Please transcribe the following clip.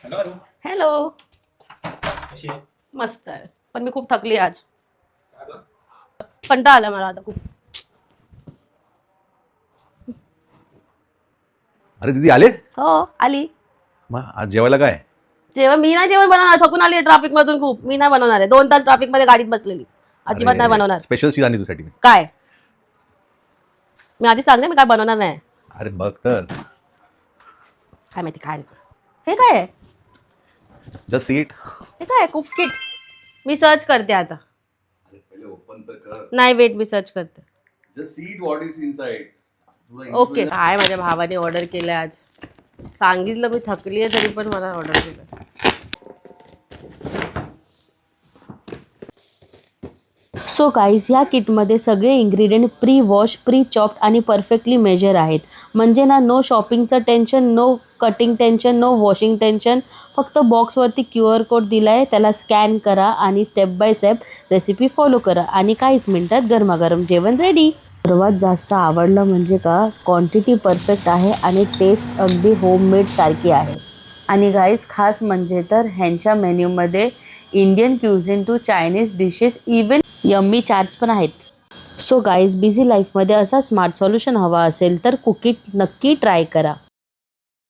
Hello अरू, hello. कशी आहे? मस्त आहे, पण मी खूप थकली आज. का गं? कंटाळा आला मला आता खूप. अरे दीदी आले. हो आली. मग आज जेवायला काय? जेवण मी नाही जेवण बनवणार, थकून आली ट्रॅफिक मधून खूप. मी नाही बनवणार आहे, 2 तास ट्रॅफिक मध्ये गाडीत बसलेली. अजिबात नाही बनवणार. स्पेशल चीज आणली तुझ्यासाठी मी. काय? मी आधी सांगते मी काय बनवणार नाही. अरे बघ तर. काय माहिती काय नाही. हे काय आहे? Just seat. हे काय आहे? Cook kit. मी सर्च करते आता. अरे पहिले ओपन तर कर. नाही वेट, मी सर्च करते. Just seat what is inside. Okay. काय माझ्या भावाने ऑर्डर केलं आज. सांगितलं मी थकली आहे तरी पण मला ऑर्डर केलं. सो गाईज, ह्या किटमध्ये सगळे ingredient pre wash, pre chopped आणि परफेक्टली मेजर आहेत. म्हणजे ना, नो शॉपिंगचं tension, no cutting tension, no washing tension. फक्त बॉक्सवरती QR कोड दिला आहे, त्याला स्कॅन करा आणि step by step recipe follow करा आणि काहीच मिनटात गरमागरम जेवण रेडी. सर्वात जास्त आवडलं म्हणजे का, क्वांटिटी परफेक्ट आहे आणि टेस्ट अगदी होममेड सारखी आहे. आणि गाईज खास म्हणजे तर ह्यांच्या मेन्यूमध्ये Indian cuisine to Chinese dishes, even yummy chaats पण आहेत. सो गाईज, बिझी लाईफमध्ये असा स्मार्ट सोल्युशन हवा असेल तर कुकीट नक्की ट्राय करा.